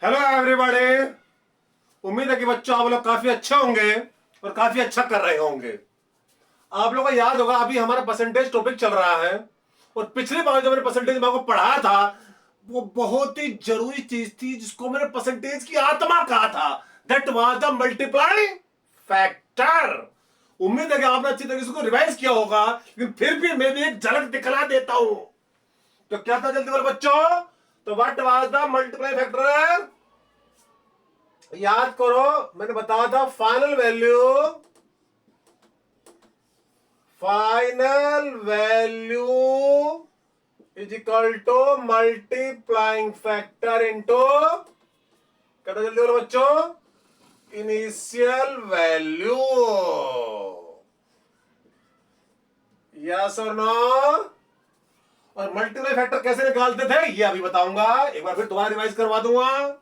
Hello everybody. उम्मीद है कि बच्चों आप लोग काफी अच्छे होंगे और काफी अच्छा कर रहे होंगे। आप लोगों को याद होगा अभी हमारा परसेंटेज टॉपिक चल रहा है और पिछली बार जो मैंने परसेंटेज में आपको पढ़ाया था वो बहुत ही जरूरी चीज थी जिसको मैंने परसेंटेज की आत्मा कहा था। That was the multiplying factor. उम्मीद है कि आपने अच्छी तरीके से उसको रिवाइज किया होगा, लेकिन फिर भी मैं भी एक झलक दिखला देता हूं। तो क्या था जल्दी बोलो बच्चों। तो what was the multiplying factor? याद करो, मैंने बताया था final value is equal to multiplying factor into, कहता जल्दी बोलो बच्चों, इनिशियल वैल्यू। यस और नो? और मल्टीप्लाई फैक्टर कैसे निकालते थे ये अभी बताऊंगा, एक बार फिर दोबारा रिवाइज करवा दूंगा।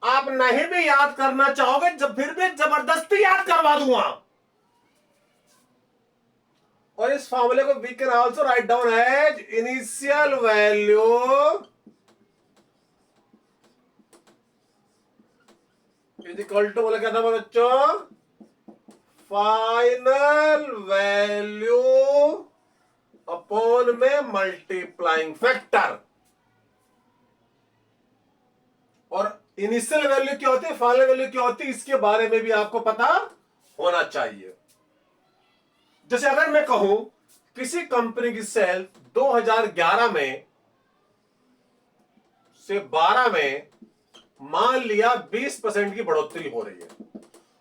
आप नहीं भी याद करना चाहोगे जब फिर भी जबरदस्ती याद करवा दूंगा। और इस फॉर्मूले को we can also write down as initial value is equal to, बोले क्या था बच्चों, फाइनल वैल्यू अपॉन में मल्टीप्लाइंग फैक्टर। और इनिशियल वैल्यू क्या होती है, फाइनल वैल्यू क्या होती है, इसके बारे में भी आपको पता होना चाहिए। जैसे अगर मैं कहूं किसी कंपनी की सेल 2011 में से 12 में मान लिया 20% की बढ़ोतरी हो रही है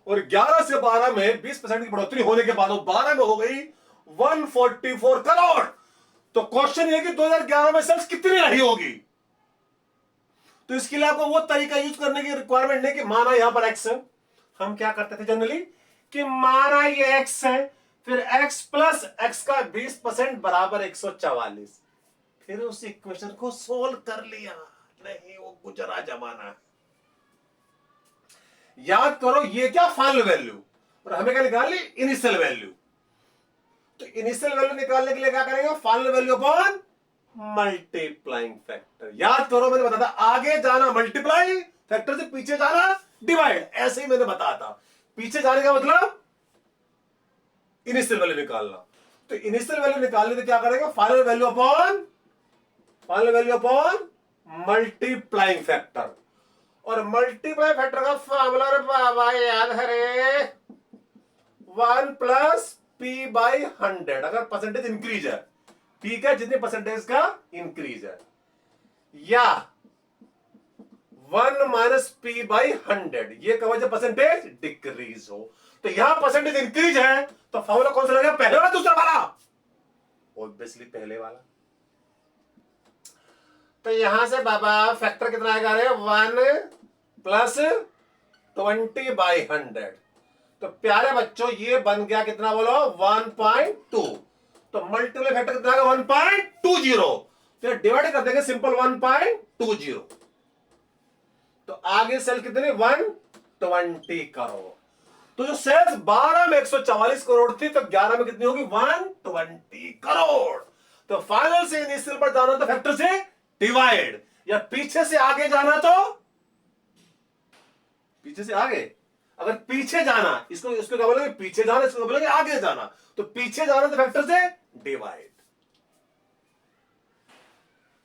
और 11 से 12 में 20% की बढ़ोतरी होने के बाद 12 में हो गई 144 करोड़। तो क्वेश्चन ये कि 2011 में सेल्स कितनी रही होगी। तो इसके लिए आपको वो तरीका यूज करने की रिक्वायरमेंट नहीं कि माना यहां पर एक्स है, हम क्या करते थे जनरली कि माना ये एक्स है, फिर एक्स प्लस एक्स का 20% बराबर 144, फिर उस इक्वेशन को सोल्व कर लिया। नहीं, वो गुजरा जमाना। याद करो ये क्या, फाइनल वैल्यू, और हमें क्या निकालनी, इनिशियल वैल्यू। तो इनिशियल वैल्यू निकालने के लिए क्या करेंगे, final value upon multiplying factor. याद करो मैंने बताया था आगे जाना मल्टीप्लाई फैक्टर से, पीछे जाना डिवाइड, ऐसे ही मैंने बताया था। पीछे जाने का मतलब इनिशियल वैल्यू निकालना। तो इनिशियल वैल्यू निकालने के क्या करेंगे, final value upon multiplying factor. और मल्टीप्लाई फैक्टर का फॉर्मूला रे बाबा याद है रे, 1 प्लस पी बाई 100। अगर परसेंटेज इंक्रीज है, पी का जितने परसेंटेज का इंक्रीज है, या 1 माइनस पी बाई 100, ये कब जब परसेंटेज डिक्रीज हो। तो यहां परसेंटेज इंक्रीज है तो फॉर्मूला कौन सा लगेगा, पहले वाला दूसरा वाला? ऑब्वियसली पहले वाला। तो यहां से बाबा फैक्टर कितना आएगा रे, 1 प्लस 20 बाई 100। तो प्यारे बच्चों ये बन गया कितना, बोलो 1.2। तो मल्टीप्लाई फैक्टर कितना आएगा, 1.20। फिर डिवाइड कर देंगे सिंपल 1.20। तो आगे सेल कितनी, 120 करोड़। तो जो सेल्स 12 में 144 करोड़ थी तो 11 में कितनी होगी, 120 करोड़। तो फाइनल से इनिशियल पर जाना तो फैक्टर से डिवाइड, या पीछे से आगे जाना तो पीछे से आगे। अगर पीछे जाना, इसको क्या बोलेंगे, पीछे जाना, इसको बोलेंगे आगे जाना। तो पीछे जाना तो फैक्टर से डिवाइड।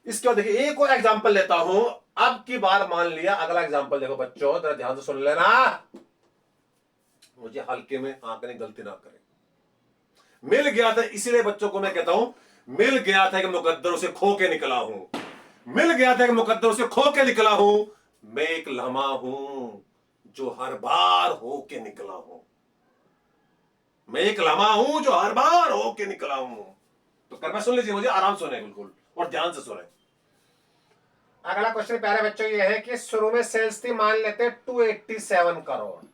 इसके बाद देखिए एक और एग्जांपल लेता हूं। अब की बार मान लिया, अगला एग्जांपल देखो बच्चों, जरा ध्यान से सुन लेना, मुझे हल्के में आंकने गलती ना करें। मिल गया था, इसीलिए बच्चों को मैं कहता हूं, मिल गया था कि मुकद्दरों से खो के निकला हूं। मिल गया था कि मुकद्दरों से खो के निकला हूं। मैं एक लम्हा हूं जो हर बार हो के निकला हूं। मैं एक लम्हा हूं जो हर बार हो के निकला हूं। तो कृपया सुन लीजिए, मुझे आराम सुने बिल्कुल और ध्यान से सुने। अगला क्वेश्चन प्यारे बच्चों ये है कि शुरू में सेल्स थी मान लेते 287 करोड़,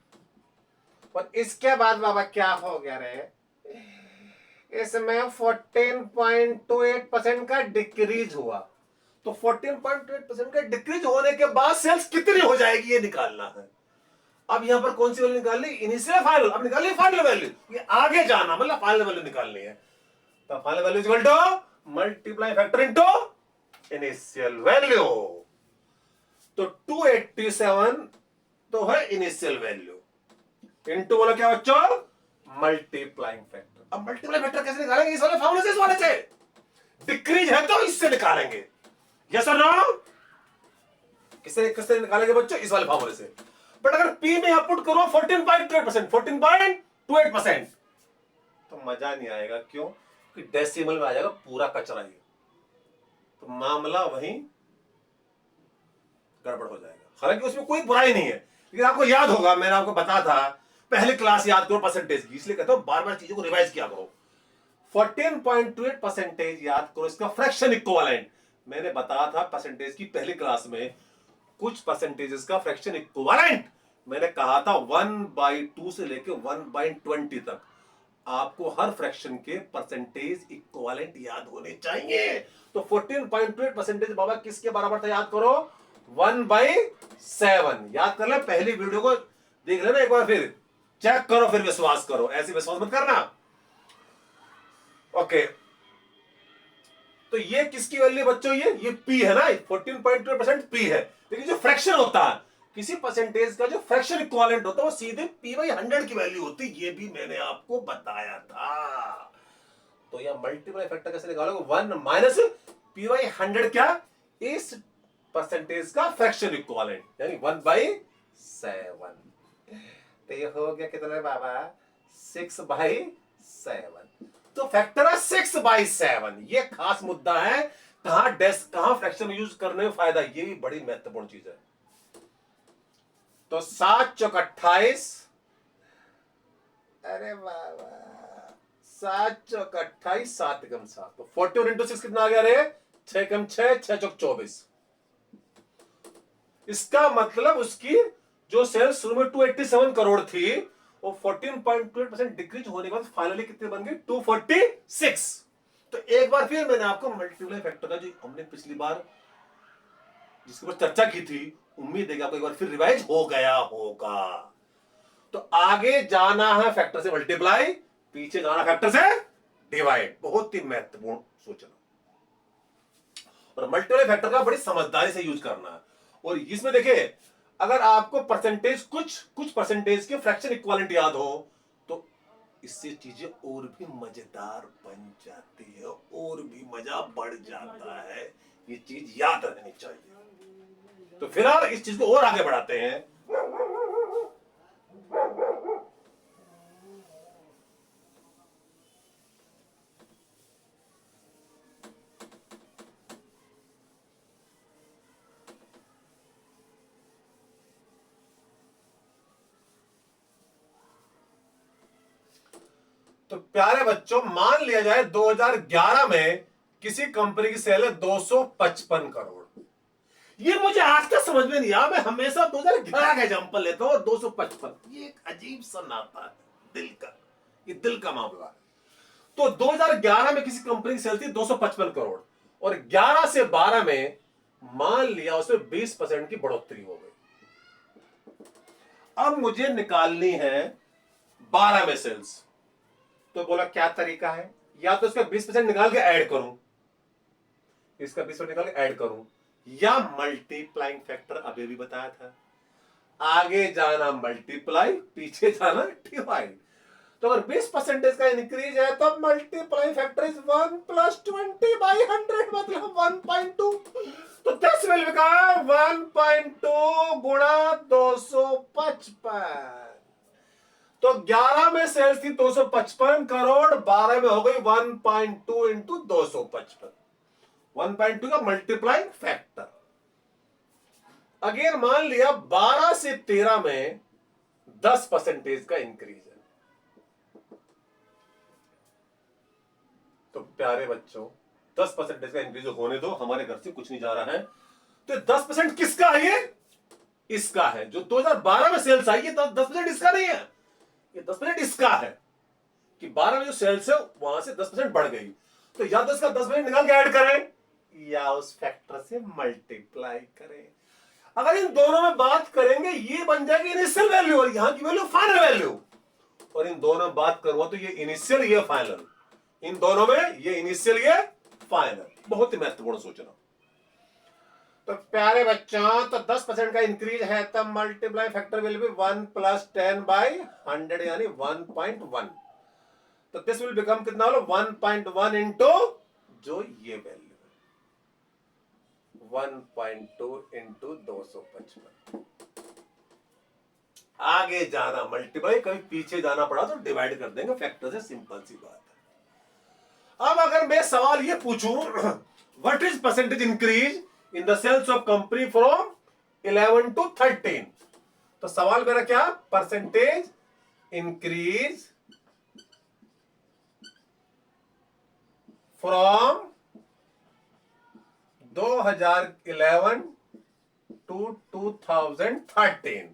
और इसके बाद बाबा क्या हो गया रे, इसमें 14.28% का डिक्रीज हुआ। तो 14.28% का डिक्रीज होने के बाद सेल्स कितनी हो जाएगी ये निकालना है। अब यहां पर कौन सी वैल्यू निकालनी, इनिशियल फाइनल। अब निकालिए फाइनल वैल्यू, ये आगे जाना मतलब फाइनल वैल्यू निकालनी है। तो final value equal to multiply factor into initial value. तो 287 तो है इनिशियल वैल्यू, इनटू बोला क्या बच्चों, मल्टीप्लाइंग फैक्टर। अब मल्टीप्लाइंग फैक्टर कैसे निकालेंगे, इस वाले फॉर्मूले से, इस वाले से। डिक्रीज है तो इससे निकालेंगे, यस और नो? किससे किससे निकालेंगे बच्चों, इस वाले फॉर्मूले से। बट अगर पी में आप पुट करो 14.28%, 14.28%, तो मजा नहीं आएगा। क्यों? कि डेसिमल में आ जाएगा पूरा कचरा ही, तो मामला वहीं गड़बड़ हो जाएगा। हालांकि उसमें कोई बुराई नहीं है, लेकिन आपको याद होगा, मैंने आपको बताया था पहली क्लास याद करो परसेंटेज की, इसलिए कहता हूं बार बार चीजों को रिवाइज किया करो। 14.28% याद करो, इसका फ्रैक्शन इक्विवेलेंट। मैंने बताया था परसेंटेज की पहली क्लास में, कुछ परसेंटेजेस का फ्रैक्शन इक्विवेलेंट मैंने कहा था 1/2 से लेके 1/20 तक। आपको हर फ्रैक्शन के परसेंटेज इक्विवेलेंट याद होने चाहिए। तो 14.28% बाबा किसके बराबर था, याद करो, 1/7। याद कर ले, पहली वीडियो को देख लेना एक बार, फिर चेक करो, फिर विश्वास करो, ऐसे विश्वास मत करना। ओके, तो ये किसकी वैल्यू बच्चों, ये पी है ना, 14.2% पी है। लेकिन जो फ्रैक्शन होता है, किसी परसेंटेज का जो फ्रैक्शन इक्विवेलेंट होता है, वो सीधे p/100 की वैल्यू होती है। ये भी मैंने आपको बताया था। तो यह मल्टीप्लाई फैक्टर कैसे निकालोगे, 1 माइनस p/100 क्या, इस परसेंटेज का फ्रैक्शन इक्विवेलेंट, यानी 1/7। तो ये हो गया कितना बाबा, 6/7। तो फैक्टर है 6/7। ये खास मुद्दा है, कहां फ्रैक्शन यूज करने में फायदा, ये भी बड़ी महत्वपूर्ण चीज है। तो 7 चौक 28, अरे बाबा 7 चौक 28, 7 एकम 7, तो 41 इंटू 6 कितना आ गया रे, 6 एकम 6, 6 चौक 24। इसका मतलब उसकी जो सेल्स शुरू में 287 करोड़ थी, वो 14.28% डिक्रीज होने के बाद फाइनली कितने बन गए, 246। तो एक बार फिर मैंने आपको मल्टीप्लाई फैक्टर का, जो हमने पिछली बार जिसके ऊपर चर्चा की थी, उम्मीद है कि आपको एक बार फिर रिवाइज हो गया होगा। तो आगे जाना है फैक्टर से मल्टीप्लाई, पीछे जाना फैक्टर से डिवाइड। बहुत ही महत्वपूर्ण सोचना, और मल्टीप्लाई फैक्टर का बड़ी समझदारी से यूज करना है। और इसमें देखिए, अगर आपको परसेंटेज, कुछ परसेंटेज के फ्रैक्शन इक्विवेलेंट याद हो, तो इससे चीजें और भी मजेदार बन जाती है, और भी मजा बढ़ जाता है। ये चीज याद रखनी चाहिए। तो फिलहाल इस चीज को और आगे बढ़ाते हैं। तो प्यारे बच्चों, मान लिया जाए 2011 में किसी कंपनी की सेल है 255 करोड़। ये मुझे आज तक समझ में नहीं आया, मैं हमेशा 2011 का एग्जांपल लेता हूं, 255। ये एक अजीब सा नाता है दिल का, ये दिल का मामला है। तो 2011 में किसी कंपनी की सेल थी 255 करोड़, और 11 से 12 में मान लिया उसमें 20% की बढ़ोतरी हो गई। अब मुझे निकालनी है 12 में सेल्स। तो बोला क्या तरीका है, या तो इसका 20% निकाल के ऐड करूं, इसका 20% निकाल के ऐड करूं, या मल्टीप्लाइंग फैक्टर अभी भी बताया था, आगे जाना मल्टीप्लाई, पीछे जाना डिवाइड। तो अगर 20% का इंक्रीज है तो मल्टीप्लाई फैक्टर इज 1 + 20/100, मतलब 1.2। तो 10 वैल्यू का 1.2 गुणा 255। तो 11 में सेल्स थी 255 करोड़, 12 में हो गई 1.2 इंटू 255, 1.2 का मल्टीप्लाइंग फैक्टर। अगेन मान लिया 12 से 13 में 10% का इंक्रीज है। तो प्यारे बच्चों, 10% का इंक्रीज होने दो, हमारे घर से कुछ नहीं जा रहा है। तो 10% किसका है, ये इसका है। जो 2012 में सेल्स आई है, 10% इसका नहीं है, ये 10% इसका है। कि 12 में जो सेल्स है वहां से 10% बढ़ गई, तो या तो इसका 10% निकाल के ऐड करें, या उस फैक्टर से मल्टीप्लाई करें। अगर इन दोनों में बात करेंगे, ये बन जाएगी इनिशियल वैल्यू, और यहां की वैल्यू फाइनल वैल्यू। और इन दोनों में बात करूंगा तो ये इनिशियल, ये फाइनल। इन दोनों में ये इनिशियल, ये फाइनल। बहुत ही महत्वपूर्ण सोचना। तो प्यारे बच्चों, तो 10% का इंक्रीज है तब मल्टीप्लाई फैक्टर विल बी 1 + 10/100 यानी 1.1। तो दिस विल बिकम कितना बोलो 1.1 इंटू जो ये वैल्यू 1.2 इंटू 255। आगे जाना मल्टीप्लाई, कभी पीछे जाना पड़ा तो डिवाइड कर देंगे फैक्टर से, सिंपल सी बात है। अब अगर मैं सवाल ये पूछूं what is percentage increase in the sales of company from 11 to 13, तो सवाल मेरा क्या, परसेंटेज इंक्रीज फ्रॉम 2011 to 2013।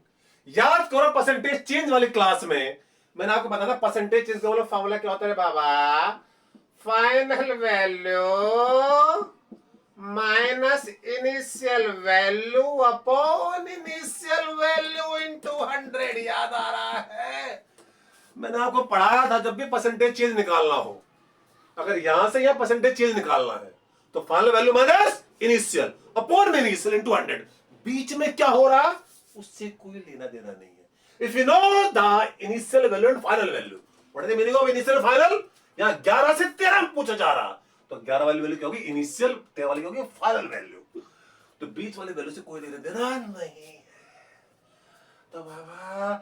याद करो परसेंटेज चेंज वाली क्लास में मैंने आपको बताया था परसेंटेज चेंज का बोलो फॉर्मूला क्या होता है बाबा, final value minus initial value upon initial value into 100। याद आ रहा है, मैंने आपको पढ़ाया था जब भी परसेंटेज चेंज निकालना हो, अगर यहां से यहां परसेंटेज चेंज निकालना है तो final value minus initial upon initial into 100। बीच में क्या हो रहा उससे कोई लेना देना नहीं है। If you know the initial value and final value, what is the meaning of initial final, यहां 11 से 13 में पूछा जा रहा, तो 11 वाली वैल्यू क्या होगी इनिशियल, 13 वाली होगी फाइनल वैल्यू, तो बीच वाली वैल्यू से कोई लेना देना नहीं है। तो बाबा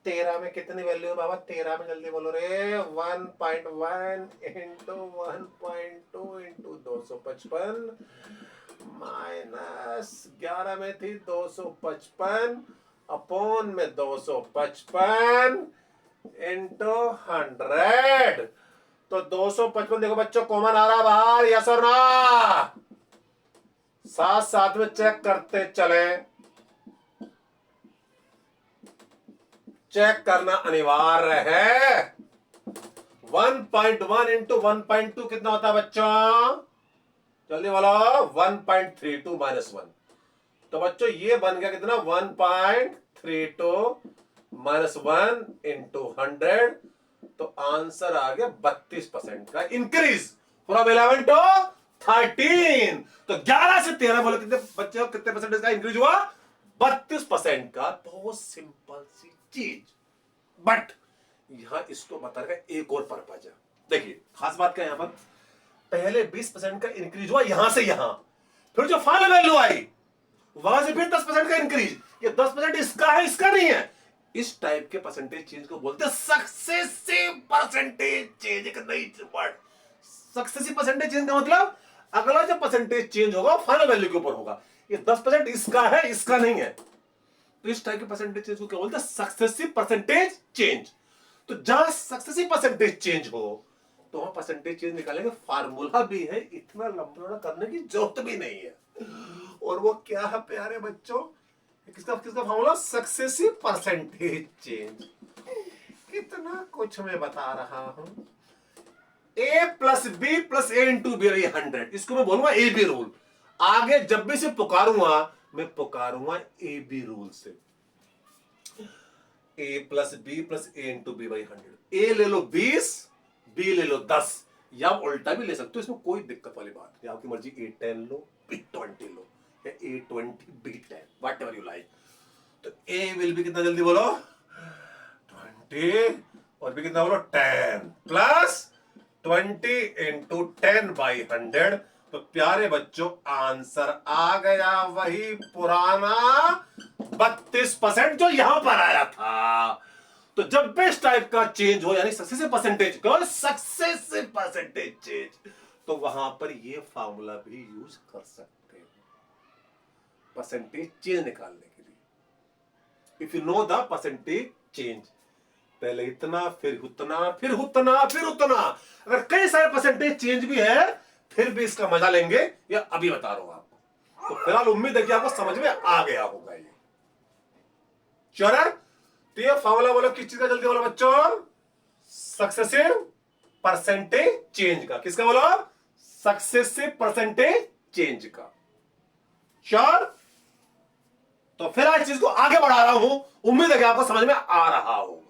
13 में कितनी वैल्यू है बाबा, 13 में जल्दी बोलो रे, 1.1 इंटू 1.2 इंटू 255 माइनस 11 में थी 255 अपॉन में 255 इंटू 100। तो 255 देखो बच्चों कॉमन आ रहा बाहर, यस और ना, साथ साथ में चेक करते चले, चेक करना अनिवार्य है। 1.1 इंटू 1.2 कितना होता है बच्चों, जल्दी बोलो, 1.32 माइनस 1। तो बच्चों ये बन गया कितना 1.32 माइनस 1 इंटू 100, तो आंसर आ गया 32% का इंक्रीज फ्रॉम 11 to 13। तो 11 से 13 बोलो कितने बच्चे, कितने परसेंटेज का इंक्रीज हुआ, 32% का। बहुत सिंपल सी चीज, बट यहां इसको बताने का एक और पर्पज है। देखिए खास बात क्या है यहां पर, पहले 20% का इंक्रीज हुआ यहां से यहां, फिर जो फाइनल वैल्यू आई वहां से फिर 10% का इंक्रीज। ये 10% इसका है, इसका नहीं है। इस टाइप के परसेंटेज चेंज को बोलते हैं सक्सेसिव परसेंटेज चेंज। एक नई वर्ड, सक्सेसिव परसेंटेज चेंज का मतलब अगला जो परसेंटेज चेंज होगा फाइनल वैल्यू के ऊपर होगा। ये 10% इसका है, इसका नहीं है, तो इस टाइप के परसेंटेज चेंज को क्या बोलते हैं, सक्सेसिव परसेंटेज चेंज। तो जहां सक्सेसिव परसेंटेज चेंज हो तो वहां परसेंटेज चेंज निकालेंगे, फार्मूला भी है, इतना लंबा करने की जरूरत भी नहीं है। और वो क्या है प्यारे बच्चों, किसका किसका फार्मूला, सक्सेसिव परसेंटेज चेंज। कितना कुछ मैं बता रहा हूं। a plus b plus a into b 100, इसको मैं बोलूंगा ए बी रूल। आगे जब भी से पुकारूंगा मैं पुकारूंगा ए बी रूल से, a plus b plus a into b 100। A ले लो 20, बी ले लो 10, या उल्टा भी ले सकते हो, इसमें कोई दिक्कत वाली बात नहीं, आपकी मर्जी A10 लो, B20 लो, या A20 B10, what ever you like. तो ए विल भी कितना, जल्दी बोलो, 20, और भी कितना बोलो 10 प्लस 20 इंटू 10/100। तो प्यारे बच्चों आंसर आ गया वही पुराना 32% जो यहां पर आया था। तो जब भी इस टाइप का चेंज हो, यानी सक्सेसिव परसेंटेज, कौन सक्सेसिव परसेंटेज चेंज, तो वहां पर ये फार्मूला भी यूज कर सकते हैं परसेंटेज चेंज निकालने के लिए। If you know the percentage change, पहले इतना फिर उतना फिर उतना फिर उतना, अगर कई सारे परसेंटेज चेंज भी है फिर भी इसका मजा लेंगे, या अभी बता रहा हूं आपको। तो फिलहाल उम्मीद है कि आपको समझ में आ गया होगा ये। श्योर है? तो ये फार्मूला बोलो किस चीज का, जल्दी बोलो बच्चों, सक्सेसिव परसेंटेज चेंज का। किसका बोलो, सक्सेसिव परसेंटेज चेंज का। श्योर? तो फिर आज चीज को आगे बढ़ा रहा हूं, उम्मीद है कि आपको समझ में आ रहा होगा।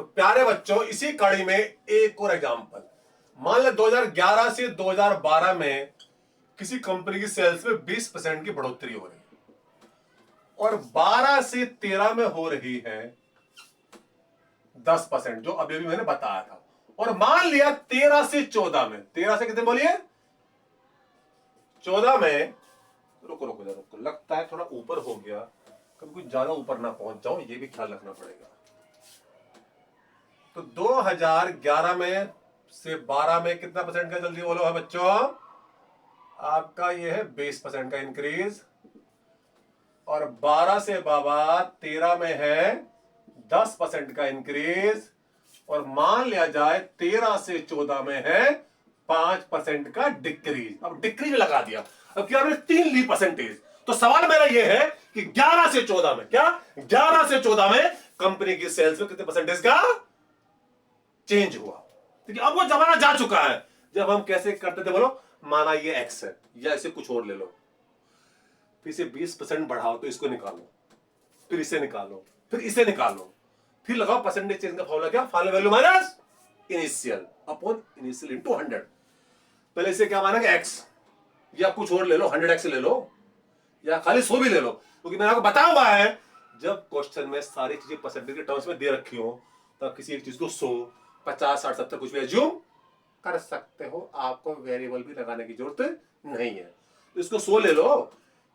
तो प्यारे बच्चों, इसी कड़ी में एक और एग्जांपल, मान लो 2011 से 2012 में किसी कंपनी की सेल्स में 20% की बढ़ोतरी हो रही है और 12 से 13 में हो रही है 10%, जो अभी मैंने बताया था। और मान लिया 13 से 14 में, 13 से कितने बोलिए, 14 में, रुको रुको रुको, लगता है थोड़ा ऊपर हो गया, कभी कुछ ज्यादा ऊपर ना पहुंच जाओ, ये भी ख्याल रखना पड़ेगा। तो 2011 में से 12 में कितना परसेंट का, जल्दी बोलो है बच्चों, आपका ये है 20% का इंक्रीज। और 12 से बाबा 13 में है 10% का इंक्रीज। और मान लिया जाए 13 से 14 में है 5% का डिक्रीज। अब डिक्रीज लगा दिया, अब क्या, 3 ली परसेंटेज। तो सवाल मेरा यह है कि 11 से 14 में, क्या 11 से 14 में कंपनी की सेल्स में कितने परसेंटेज का चेंज हुआ। देखिए अब वो जमाना जा चुका है जब हम कैसे करते थे, बोलो, माना ये एक्स है या इसे कुछ और ले लो, फिर इसे 20% बढ़ाओ तो इसको निकालो, फिर इसे निकालो, फिर इसे निकालो, फिर लगाओ परसेंटेज चेंज का फॉर्मूला, क्या, final value minus initial upon initial into 100। पहले इसे क्या माना कि एक्स, या कुछ और ले लो, 100x ले लो या खाली 100 भी ले लो, क्योंकि मैंने आपको बताया हुआ है जब क्वेश्चन में सारी चीजें परसेंटेज के टर्म्स में दे रखी हो तब किसी एक चीज को 100, 50, 60, 70 कुछ भी एज्यूम कर सकते हो, आपको वेरिएबल भी लगाने की जरूरत नहीं है। तो इसको 100 ले लो,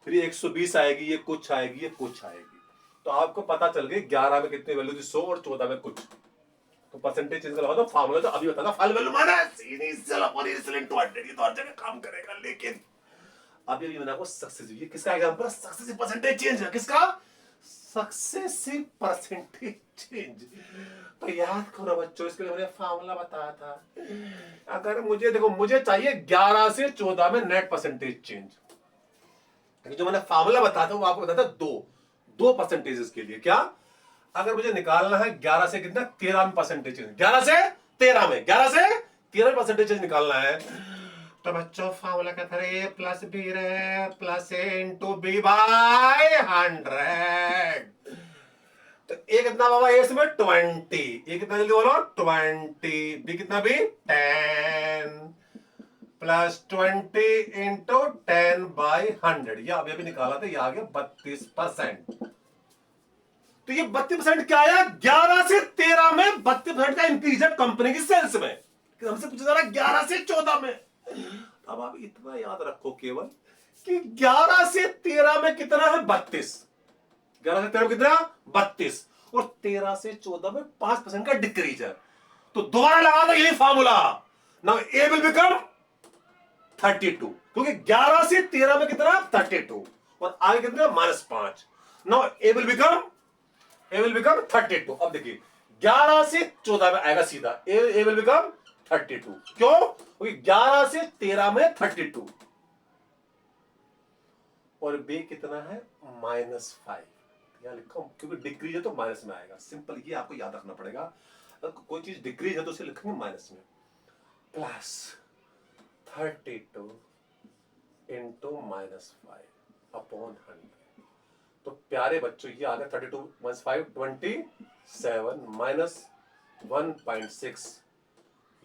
फिर 120 आएगी, ये कुछ आएगी, ये कुछ आएगी, तो आपको पता चल गई 11 में कितनी वैल्यू थी, 100, और 14 में कुछ। तो परसेंटेज चेंज करवा दो, फार्मूला तो अभी बताना, final value minus initial upon initial into 100, ये तो हर जगह काम करेगा। लेकिन अभी मैंने आपको सक्सेसिव, ये किसका एग्जांपल, सक्सेसिव परसेंटेज चेंज है, किसका, सक्सेसिव परसेंटेज चेंज। तो याद करो बच्चों, इसके लिए मैंने फार्मूला बताया था। अगर मुझे देखो, मुझे चाहिए 11 से 14 में नेट परसेंटेज चेंज, जो मैंने फार्मूला बताया था वो आपको बताया था दो परसेंटेजेस के लिए। क्या, अगर मुझे निकालना है 11 से कितना, 13 में परसेंटेज चेंज, 11 से 13 में, 11 से 13 में परसेंटेज चेंज निकालना है, तो बच्चों फार्मूला क्या था, ए प्लस बी रे, plus a into B bye 100। तो ए कितना बाबा, ए इसमें 20, ए कितना जल्दी बोलो, 20, बी कितना, बी 10 प्लस 20 इंटू 10 बाई 100, ये अभी निकाला था, ये आ गया 32%। तो ये 32% क्या आया, 11 से 13 में 32% का इंक्रीज है कंपनी की सेल्स में। हमसे पूछा जा रहा है 11 से 14 में। अब आप इतना याद रखो केवल कि 11 से 13 में कितना है, 32, 11 से 13 में कितना, 32, और 13 से 14 में 5% का डिक्रीज है। तो दोबारा लगा दो यही formula, now A will become 32, क्योंकि 11 से 13 में कितना, 32, और आगे कितना, -5। Now A will become 32। अब देखिए 11 से 14 में आएगा सीधा, ए विल बिकम 32, क्यों, क्योंकि 11 से 13 में 32, और बी कितना है, -5, यहां लिखा, क्योंकि डिक्रीज है तो माइनस में आएगा, सिंपल, ये आपको याद रखना पड़ेगा। अगर कोई चीज डिक्रीज है तो उसे लिखेंगे माइनस में, प्लस 32 इंटू -5 अपॉन 100। तो प्यारे बच्चों ये आ गया 32 - 5 27 माइनस 1.6,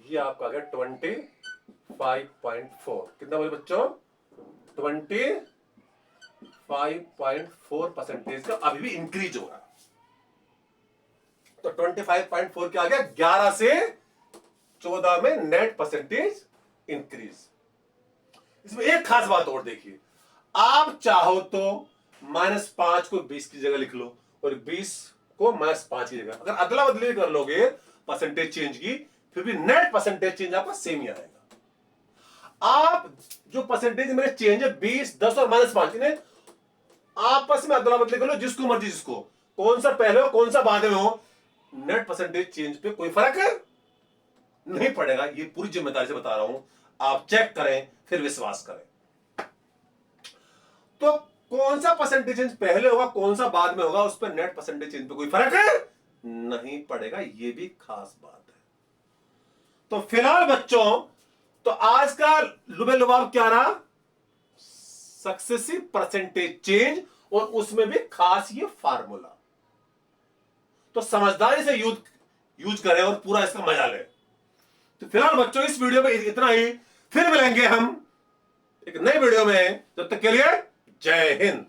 ये आपका आ गया 25.4। कितना बोले बच्चों, 25.4% का अभी भी इंक्रीज हो रहा है। तो 25.4 क्या आ गया, 11 से 14 में नेट परसेंटेज इंक्रीज। इसमें एक खास बात और देखिए, आप चाहो तो -5 को 20 की जगह लिख लो और 20 को -5 की जगह, अगर अदला बदली कर लोगे परसेंटेज चेंज की, फिर भी नेट परसेंटेज चेंज आपका सेम ही आएगा। आप जो परसेंटेज मेरे चेंज है 20, 10 और -5, इन्हें आपस में अदला बदली कर लो, जिसको मर्जी, जिसको कौन सा पहले हो कौन सा बाद में हो, नेट परसेंटेज चेंज पे कोई फर्क नहीं पड़ेगा। ये पूरी जिम्मेदारी से बता रहा हूं, आप चेक करें फिर विश्वास करें। तो कौन सा परसेंटेज चेंज पहले होगा कौन सा बाद में होगा, उस पर नेट परसेंटेज चेंज पे कोई फर्क नहीं पड़ेगा, ये भी खास बात है। तो फिलहाल बच्चों, तो आज का लुबे लुबाब क्या रहा, सक्सेसिव परसेंटेज चेंज, और उसमें भी खास ये फार्मूला। तो समझदारी से यूज करें और पूरा इसका मजा लें। तो फिलहाल बच्चों इस वीडियो में इतना ही, फिर मिलेंगे हम एक नई वीडियो में, तब तक के लिए जय हिंद।